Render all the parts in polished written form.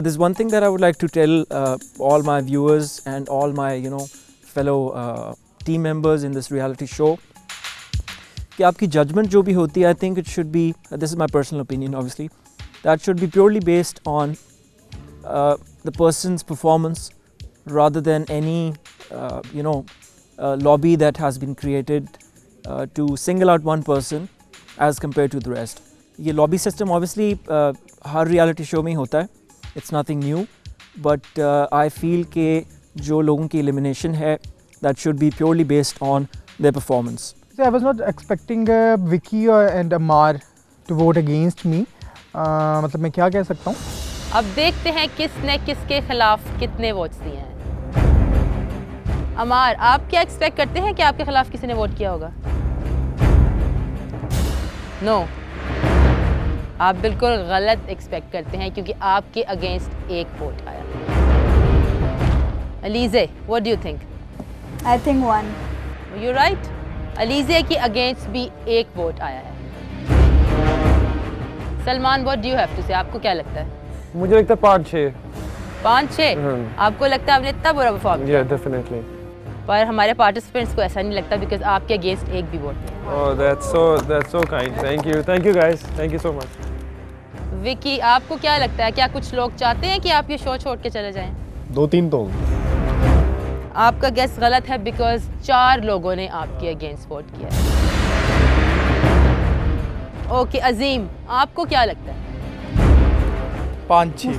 There's one thing that I would like to tell all my viewers and all my fellow team members in this reality show कि आपकी judgment जो भी होती है, I think it should be, this is my personal opinion obviously, that should be purely based on the person's performance rather than any lobby that has been created to single out one person as compared to the rest. ये lobby system obviously हर reality show में ही होता है. It's nothing new, but I feel कि जो लोगों की elimination है, that should be purely based on their performance. So I was not expecting Vicky and Amar to vote against me. मतलब मैं क्या कह सकता हूँ? अब देखते हैं किसने किसके खिलाफ कितने वोट्स दिए हैं। अमार, आप क्या एक्सपेक्ट करते हैं कि आपके खिलाफ किसी ने वोट किया होगा? नो, आप बिल्कुल गलत एक्सपेक्ट करते हैं क्योंकि आपके अगेंस्ट एक वोट आया। Alizeh, what do you think? I think one. You right. Alizeh की अगेंस्ट भी एक वोट आया है। Salman, what do you have to say? आपको क्या लगता है? मुझे लगता है 5-6। 5-6? आपको लगता है आपने इतना बुरा परफॉर्म किया? डेफिनेटली। पर हमारे पार्टिसिपेंट्स को ऐसा नहीं लगता बिकॉज आपके अगेंस्ट एक भी वोट नहीं। ओह, that's so kind. Thank you guys. Thank you so much. Vicky, आपको क्या लगता है, क्या कुछ लोग चाहते हैं कि आप ये शो छोड़ के चले जाएं? 2-3 तो। आपका गेस गलत है बिकॉज 4 लोगों ने आपके अगेंस्ट वोट किया है। ओके, अजीम, आपको क्या लगता है? 5-6।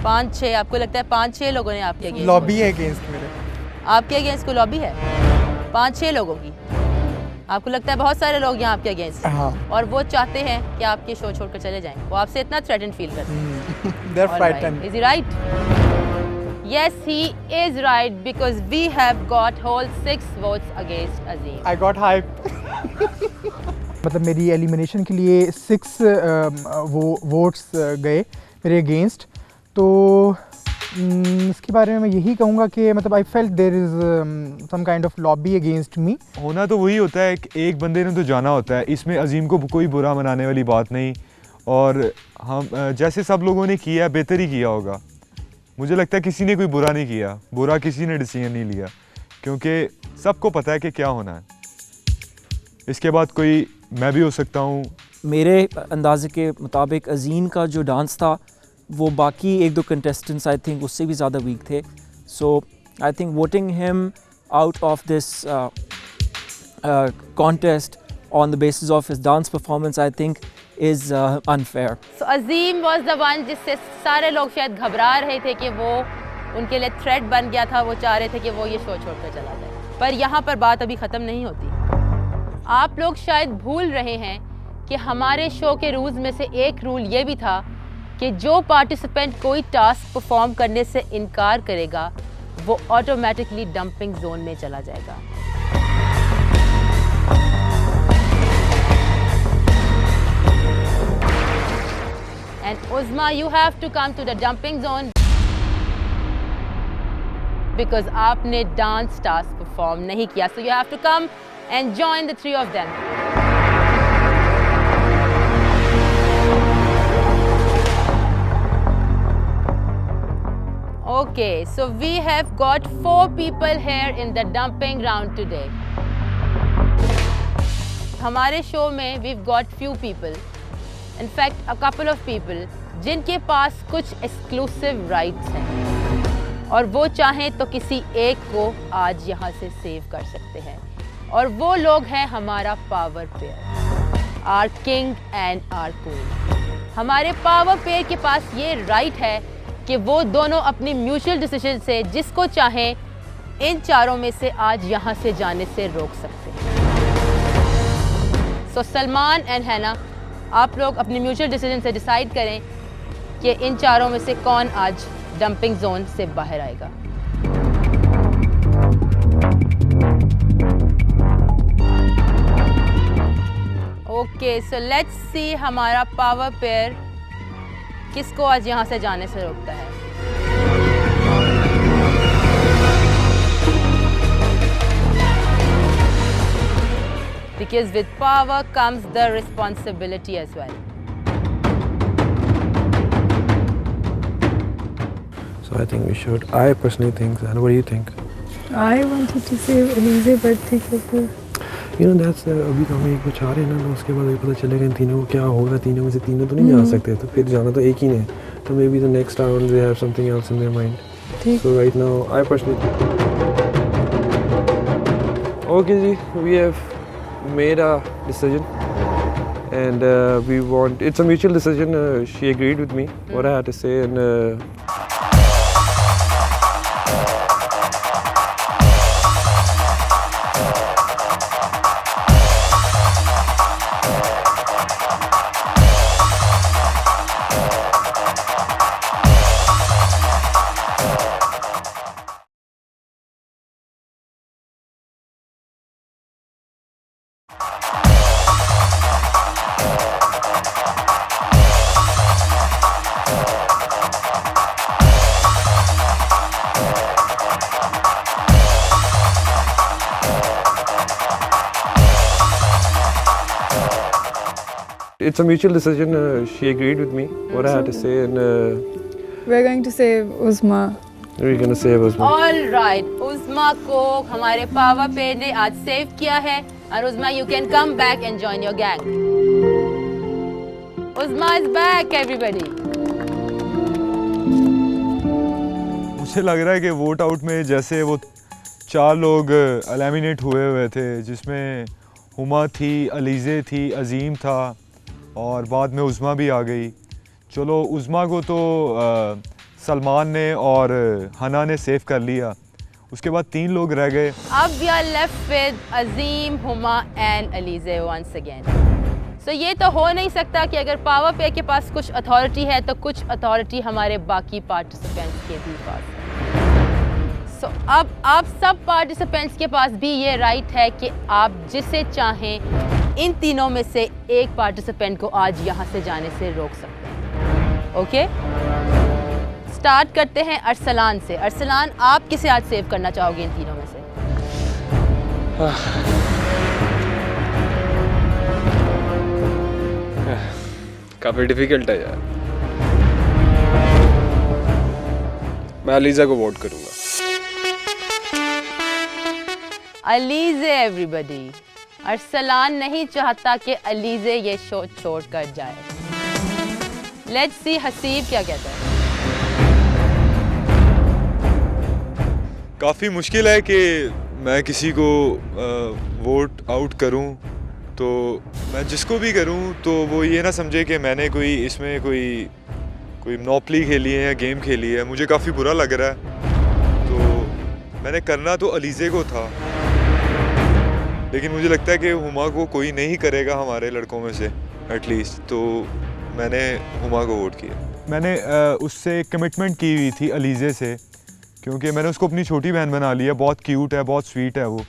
5-6 आपको लगता है? 5-6 लोगों ने आपके अगेंस्ट लॉबी है अगेंस्ट मेरे। आपके अगेंस्ट को लॉबी है 5-6 लोगों की? आपको लगता है बहुत सारे लोग यहाँ आपके अगेंस्ट हैं? हाँ। और वो चाहते हैं कि आप ये शो छोड़कर चले जाएं, वो आपसे इतना थ्रेटन फील करते हैं। They're frightened. Is he right? Yes, he is right because we have got whole 6 votes against Azim. I got hype. मतलब मेरी एलिमिनेशन के लिए 6 वो वोट्स गए मेरे अगेंस्ट। तो इसके बारे में मैं यही कहूँगा कि मतलब I felt there is some kind of lobby against me. होना तो वही होता है कि एक बंदे ने तो जाना होता है, इसमें अजीम को कोई बुरा मनाने वाली बात नहीं। और हम जैसे सब लोगों ने किया बेहतर ही किया होगा। मुझे लगता है किसी ने कोई बुरा नहीं किया, बुरा किसी ने डिसीजन नहीं लिया क्योंकि सबको पता है कि क्या होना है। इसके बाद कोई मैं भी हो सकता हूँ। मेरे अंदाजे के मुताबिक अजीम का जो डांस था वो बाकी 1-2 कंटेस्टेंट्स आई थिंक उससे भी ज़्यादा वीक थे। So I think voting him out of this contest on the basis of his dance performance I think is unfair. So Azeem was the one जिससे सारे लोग शायद घबरा रहे थे कि वो उनके लिए थ्रेट बन गया था, वो चाह रहे थे कि वो ये शो छोड़कर चला जाए। पर यहाँ पर बात अभी ख़त्म नहीं होती। आप लोग शायद भूल रहे हैं कि हमारे शो के रूल्स में से एक रूल ये भी था कि जो पार्टिसिपेंट कोई टास्क परफॉर्म करने से इनकार करेगा वो ऑटोमेटिकली डंपिंग जोन में चला जाएगा। And Uzma, you have to come to the dumping zone because आपने डांस टास्क परफॉर्म नहीं किया, so you have to come and join the 3 of them. Okay, so we have got 4 people here in the dumping round today. हमारे show में we've got few people, in fact a couple of people जिनके पास कुछ exclusive rights हैं और वो चाहें तो किसी एक को आज यहाँ से सेव कर सकते हैं और वो लोग हैं हमारा power pair, our king and our queen. हमारे पावर पेयर के पास ये राइट है कि वो दोनों अपनी म्यूचुअल डिसीजन से जिसको चाहें इन चारों में से आज यहाँ से जाने से रोक सकते हैं। सो सलमान एंड हैना, आप लोग अपनी म्यूचुअल डिसीजन से डिसाइड करें कि इन चारों में से कौन आज डंपिंग जोन से बाहर आएगा। ओके, सो लेट्स सी हमारा पावर पेयर किसको आज यहाँ से जाने से रोकता है। Because with power comes the responsibility as well. So I think we should. I personally think, and what do you think? I wanted to save Elise, but ठीक है। You know that's अभी तो हम एक को चाह रहे हैं ना, तो उसके बाद अभी पता चलेगा इन तीनों को क्या होगा। तीनों में से तीनों तो नहीं जा सकते, तो फिर जाना तो एक ही ने। तो maybe the next round they have something else in their mind. So right now, I personally. Okay ji, we have made a decision, and we want. It's a mutual decision. She agreed with me what I had to say, and. It's a mutual decision. She agreed with me what I had to say, and We're going to save Uzma. we're gonna save Uzma. All right, उज़मा को हमारे power pair ने आज save किया है, और उज़मा you can come back and join your gang. उज़मा is back, everybody. मुझे लग रहा है कि वोट आउट में जैसे वो 4 लोग एलिमिनेट हुए थे, जिसमें हुमा थी, अलीज़े थी, अजीम था और बाद में उज़मा भी आ गई। चलो उज़मा को तो सलमान ने और हना ने सेव कर लिया, उसके बाद 3 लोग रह गए। अब we are left with Azeem, Huma and Alizeh once again. So ये तो हो नहीं सकता कि अगर पावर पेयर के पास कुछ अथॉरिटी है तो कुछ अथॉरिटी हमारे बाकी पार्टिसिपेंट्स के भी पास है। So अब आप सब पार्टिसिपेंट्स के पास भी ये राइट है कि आप जिसे चाहें इन तीनों में से एक पार्टिसिपेंट को आज यहाँ से जाने से रोक सकते हैं। ओके, स्टार्ट करते हैं अरसलान से। अरसलान, आप किसे आज सेव करना चाहोगे इन तीनों में से? काफ़ी डिफिकल्ट है यार। मैं अलीज़ा को वोट करूंगा। अलीज़े एवरीबडी। अरसलान नहीं चाहता कि अलीज़े ये शो छोड़ कर जाए। लेट्स सी हसीब क्या कहता है। काफ़ी मुश्किल है कि मैं किसी को वोट आउट करूं, तो मैं जिसको भी करूं तो वो ये ना समझे कि मैंने कोई इसमें कोई मोनोपोली खेली है या गेम खेली है। मुझे काफ़ी बुरा लग रहा है। तो मैंने करना तो अलीज़े को था, लेकिन मुझे लगता है कि हुमा को कोई नहीं करेगा हमारे लड़कों में से एटलीस्ट, तो मैंने हुमा को वोट किया। मैंने उससे कमिटमेंट की हुई थी अलीज़े से, क्योंकि मैंने उसको अपनी छोटी बहन बना लिया। बहुत क्यूट है, बहुत स्वीट है वो।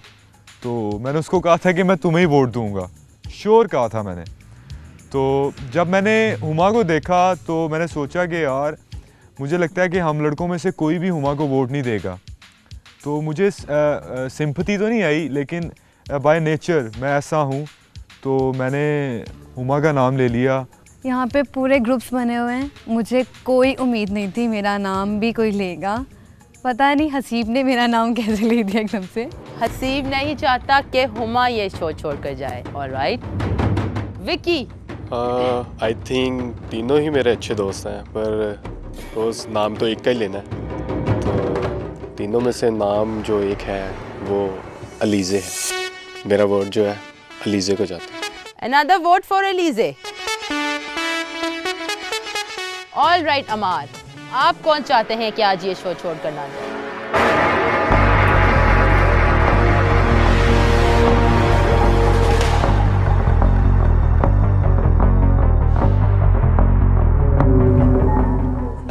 तो मैंने उसको कहा था कि मैं तुम्हें ही वोट दूंगा, श्योर कहा था मैंने। तो जब मैंने हुमा को देखा तो मैंने सोचा कि यार मुझे लगता है कि हम लड़कों में से कोई भी हुमा को वोट नहीं देगा। तो मुझे सिंपैथी तो नहीं आई, लेकिन बाय नेचर मैं ऐसा हूँ, तो मैंने हुमा का नाम ले लिया। यहाँ पे पूरे ग्रुप्स बने हुए हैं, मुझे कोई उम्मीद नहीं थी मेरा नाम भी कोई लेगा। पता नहीं हसीब ने मेरा नाम कैसे ले दिया एकदम से। हसीब नहीं चाहता कि हुमा ये शो छोड़ कर जाए। ऑलराइट, विकी। आई थिंक तीनों ही मेरे अच्छे दोस्त हैं, पर रोज़ नाम तो एक का ही लेना है। तो तीनों में से नाम जो एक है वो अलीज़े है। मेरा वोट जो है अलीज़े को जाता है। Another vote for Alize. All right, अमार, आप कौन चाहते हैं कि आज ये शो छोड़कर ना जाए?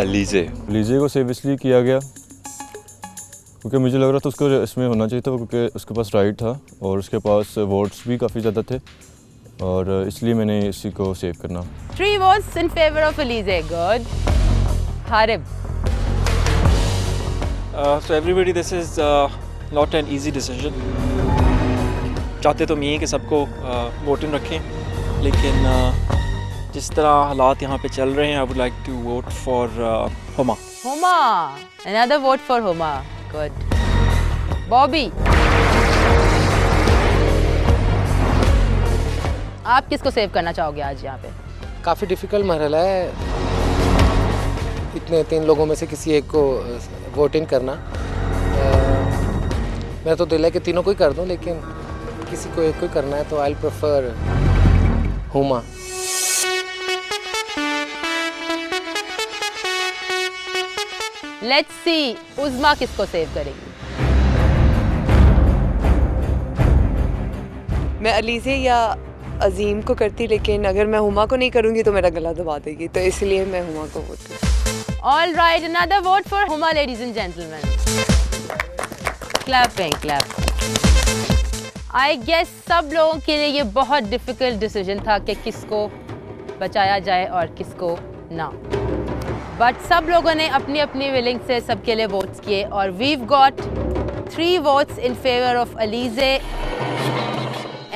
अलीज़े को सेव इसलिए किया गया क्योंकि मुझे लग रहा था उसको इसमें होना चाहिए था, क्योंकि उसके पास राइट था और उसके पास वोट्स भी काफ़ी ज़्यादा थे, और इसलिए मैंने इसी को सेव करना। 3 votes in favor of Alize. Good. Harib. So everybody, this is not an easy decision. चाहते तो मैं कि सबको वोटिंग रखें, लेकिन जिस तरह हालात यहाँ पे चल रहे हैं, I would like to vote for Huma. Huma. Another vote for Huma. Good. Bobby. आप किसको सेव करना चाहोगे आज यहाँ पे? काफ़ी डिफ़िकल्ट मरहला है इतने 3 लोगों में से किसी एक को वोटिंग करना। मेरा तो दिल है कि तीनों को ही कर दूं, लेकिन किसी को एक को ही करना है, तो I prefer Huma. Let's see Uzma किसको सेव करेगी। मैं अलीज़े या अजीम को करती, लेकिन अगर मैं हुमा को नहीं करूंगी तो मेरा गला दबा देगी, तो इसलिए मैं हुमा को वोट करूंगी। All right, another vote for Huma, ladies and gentlemen. Clapping, clap. I guess सब लोगों के लिए ये बहुत difficult decision था कि किसको बचाया जाए और किसको ना। But सब लोगों ने अपनी अपनी willing से सबके लिए votes किए, और we've got 3 votes in favor of Alize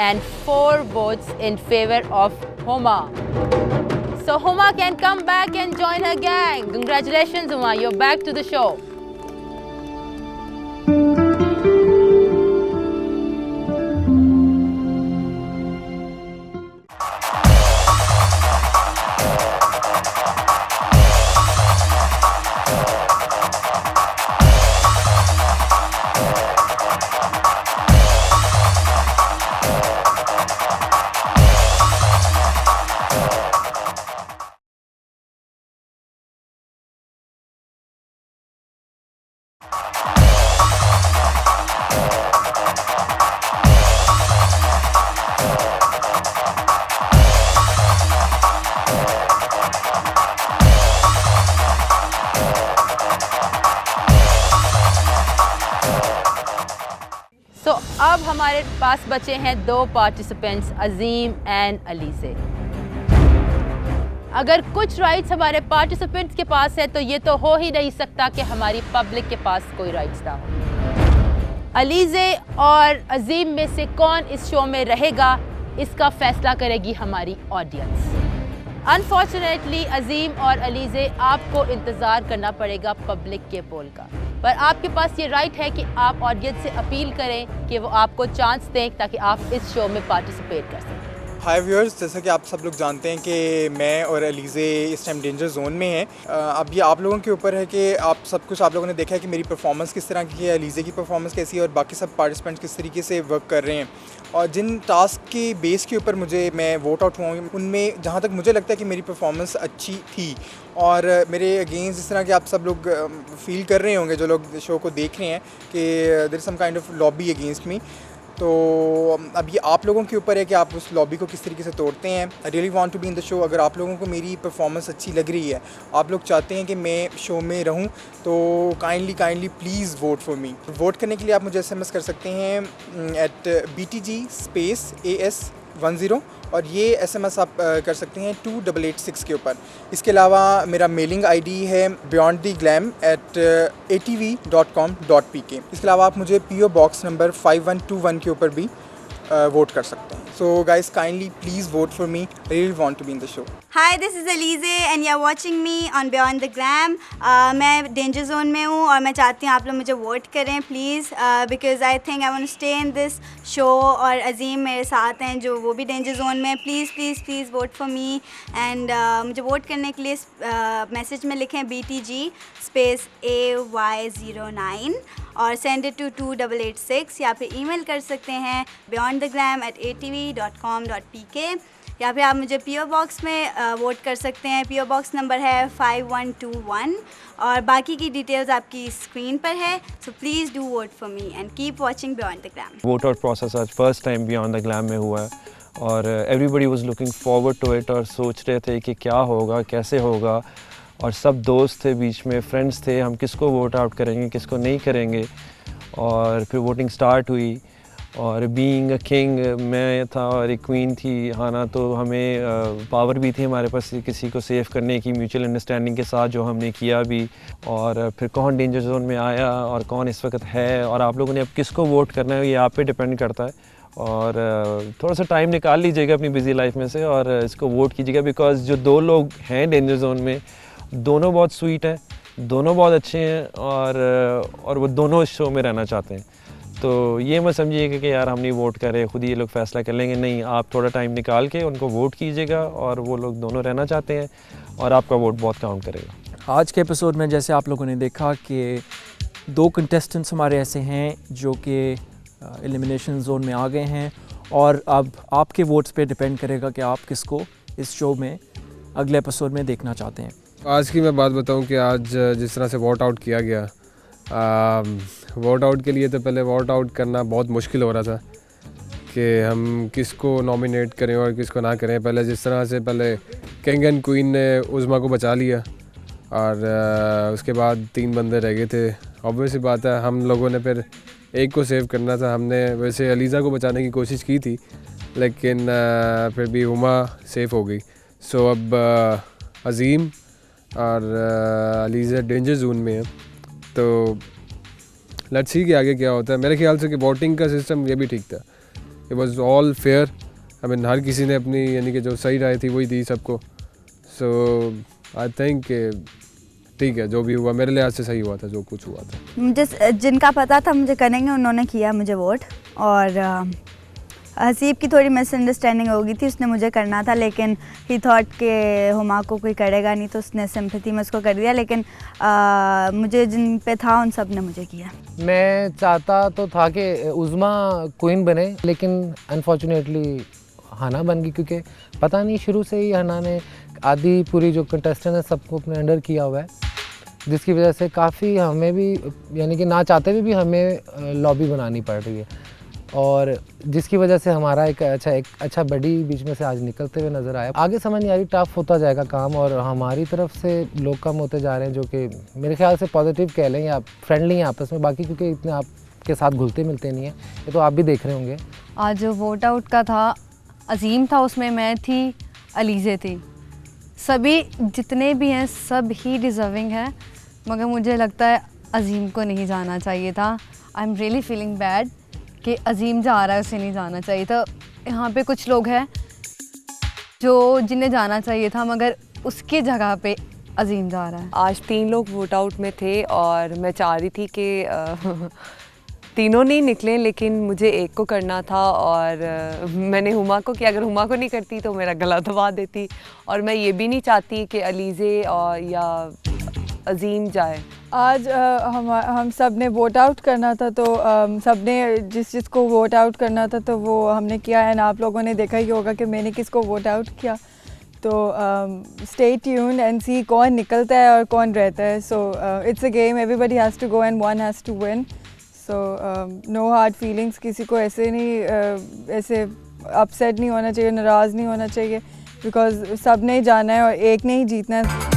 and 4 votes in favor of Huma. So Huma can come back and join her gang. Congratulations, Huma, you're back to the show. So अब हमारे पास बचे हैं 2 participants, Azeem and Alizeh. अगर कुछ rights हमारे participants के पास है तो ये तो हो ही नहीं सकता कि हमारी पब्लिक के पास कोई राइट्स ना हो। अलीज़े और अजीम में से कौन इस शो में रहेगा, इसका फैसला करेगी हमारी ऑडियंस। अनफॉर्चुनेटली अजीम और अलीज़े आपको इंतज़ार करना पड़ेगा पब्लिक के पोल का, पर आपके पास ये राइट है कि आप ऑडियंस से अपील करें कि वो आपको चांस दें ताकि आप इस शो में पार्टिसिपेट कर सकें। हाय व्यूअर्स, जैसा कि आप सब लोग जानते हैं कि मैं और अलीज़े इस टाइम डेंजर जोन में हैं। अब ये आप लोगों के ऊपर है कि आप लोगों ने देखा है कि मेरी परफॉर्मेंस किस तरह की है, अलीज़े की परफॉर्मेंस कैसी है और बाकी सब पार्टिसिपेंट्स किस तरीके से वर्क कर रहे हैं। और जिन टास्क के बेस के ऊपर मैं वोट आउट हुआ हूँ, उनमें जहाँ तक मुझे लगता है कि मेरी परफॉर्मेंस अच्छी थी, और मेरे अगेंस्ट जिस तरह कि आप सब लोग फील कर रहे होंगे, जो लोग शो को देख रहे हैं, कि there is some kind of lobby against me. तो अब ये आप लोगों के ऊपर है कि आप उस लॉबी को किस तरीके से तोड़ते हैं। I really want to be in the show. अगर आप लोगों को मेरी परफॉर्मेंस अच्छी लग रही है, आप लोग चाहते हैं कि मैं शो में रहूं, तो kindly please vote for me. Vote करने के लिए आप मुझे SMS कर सकते हैं एट BTG_AS10, और ये SMS आप कर सकते हैं 2886 के ऊपर। इसके अलावा मेरा मेलिंग ID है beyondtheglam@atv.com.pk। इसके अलावा आप मुझे PO बॉक्स नंबर 5121 के ऊपर भी वोट कर सकते हैं। So guys, kindly please vote for me. I really want to be in the show. Hi, this is Alize and you're watching me on Beyond the Glam. मैं danger zone में हूँ और मैं चाहती हूँ आप लोग मुझे वोट करें please, because I think I want to stay in this show. और अजीम मेरे साथ हैं जो वो भी डेंजर जोन में। Please please please vote for me and मुझे वोट करने के लिए मैसेज में लिखें BTG स्पेस AY09 और सेंड इट टू 2886 या फिर ईमेल कर सकते हैं beyondtheglam@atv.com.pk या फिर आप मुझे PO बॉक्स में वोट कर सकते हैं। PO बॉक्स नंबर है 5121 और बाकी की डिटेल्स आपकी स्क्रीन पर है। So please do vote for me and keep watching beyond the glam. Vote out process आज first time beyond the glam में हुआ है और everybody was looking forward to it और सोच रहे थे कि क्या होगा, कैसे होगा। और सब दोस्त थे बीच में, फ्रेंड्स थे, हम किसको वोट आउट करेंगे, किसको नहीं करेंगे। और फिर वोटिंग स्टार्ट हुई और बीइंग अ किंग मैं था और एक क्वीन थी हाना, तो हमें पावर भी थी हमारे पास किसी को सेव करने की, म्यूचुअल अंडरस्टैंडिंग के साथ जो हमने किया भी। और फिर कौन डेंजर जोन में आया और कौन इस वक्त है और आप लोगों ने अब किसको वोट करना है ये आप पे डिपेंड करता है। और थोड़ा सा टाइम निकाल लीजिएगा अपनी बिजी लाइफ में से और इसको वोट कीजिएगा, बिकॉज जो दो लोग हैं डेंजर जोन में दोनों बहुत स्वीट हैं, दोनों बहुत अच्छे हैं और वो दोनों इस शो में रहना चाहते हैं। तो ये मत समझिएगा कि यार हम नहीं वोट कर रहे, खुद ये लोग फैसला कर लेंगे, नहीं, आप थोड़ा टाइम निकाल के उनको वोट कीजिएगा और वो लोग दोनों रहना चाहते हैं और आपका वोट बहुत काउंट करेगा। आज के एपिसोड में जैसे आप लोगों ने देखा कि 2 कंटेस्टेंट्स हमारे ऐसे हैं जो कि एलिमिनेशन जोन में आ गए हैं और अब आपके वोट्स पे डिपेंड करेगा कि आप किसको इस शो में अगले एपिसोड में देखना चाहते हैं। आज की मैं बात बताऊं कि आज जिस तरह से वोट आउट किया गया, वोट आउट के लिए तो पहले वोट आउट करना बहुत मुश्किल हो रहा था कि हम किसको नॉमिनेट करें और किसको ना करें। पहले जिस तरह से पहले किंग एंड क्वीन ने उज़्मा को बचा लिया और उसके बाद 3 बंदे रह गए थे। ऑब्वियसली बात है हम लोगों ने फिर एक को सेव करना था। हमने वैसे अलीज़ा को बचाने की कोशिश की थी लेकिन फिर भी हुमा सेफ हो गई। सो अब अजीम और अलीज़ा डेंजर जोन में है, तो लेट्स सी कि आगे क्या होता है। मेरे ख्याल से कि वोटिंग का सिस्टम ये भी ठीक था, it was all fair. I mean हर किसी ने अपनी यानी कि जो सही राय थी वही दी सबको। सो आई थिंक ठीक है, जो भी हुआ मेरे लिहाज से सही हुआ था जो कुछ हुआ था। मुझे जिनका पता था मुझे करेंगे उन्होंने किया मुझे वोट। और हसीब की थोड़ी मिसअंडरस्टैंडिंग हो गई थी, उसने मुझे करना था लेकिन ही थॉट के हुमा को कोई करेगा नहीं तो उसने सिंपैथी में उसको कर दिया। लेकिन मुझे जिन पे था उन सब ने मुझे किया। मैं चाहता तो था कि उज़्मा क्वीन बने लेकिन अनफॉर्चुनेटली हाना बन गई, क्योंकि पता नहीं शुरू से ही हाना ने आधी पूरी जो कंटेस्टेंट है सबको अपने अंडर किया हुआ है, जिसकी वजह से काफ़ी हमें भी यानी कि ना चाहते हुए भी हमें लॉबी बनानी पड़ रही है और जिसकी वजह से हमारा एक अच्छा बड़ी बीच में से आज निकलते हुए नज़र आया। आगे समझ नहीं आ रही, टफ होता जाएगा काम और हमारी तरफ से लोग कम होते जा रहे हैं, जो कि मेरे ख्याल से पॉजिटिव कह लें या फ्रेंडली हैं आपस में। बाकी क्योंकि इतने आपके साथ घुलते मिलते नहीं हैं, ये तो आप भी देख रहे होंगे। आज जो वोट आउट का था अजीम था, उसमें मैं थी, अलीज़े थी, सभी जितने भी हैं सब ही डिज़र्विंग है, मगर मुझे लगता है अजीम को नहीं जाना चाहिए था। I am really feeling bad कि अजीम जा रहा है, उसे नहीं जाना चाहिए था। यहाँ पे कुछ लोग हैं जो जिन्हें जाना चाहिए था मगर उसकी जगह पे अजीम जा रहा है। आज 3 लोग वोट आउट में थे और मैं चाह रही थी कि तीनों नहीं निकले लेकिन मुझे एक को करना था और मैंने हुमा को किया। अगर हुमा को नहीं करती तो मेरा गला दबा देती और मैं ये भी नहीं चाहती कि अलीज़े और या अजीम जाए। आज हम सब ने वोट आउट करना था तो सब ने जिसको वोट आउट करना था तो वो हमने किया एंड आप लोगों ने देखा ही होगा कि मैंने किसको वोट आउट किया। तो स्टे ट्यून्ड एंड सी कौन निकलता है और कौन रहता है। So it's a game, everybody has to go and one has to win. So no hard feelings, किसी को ऐसे नहीं ऐसे अपसेट नहीं होना चाहिए, नाराज़ नहीं होना चाहिए, बिकॉज सब ने जाना है और एक ने ही जीतना है।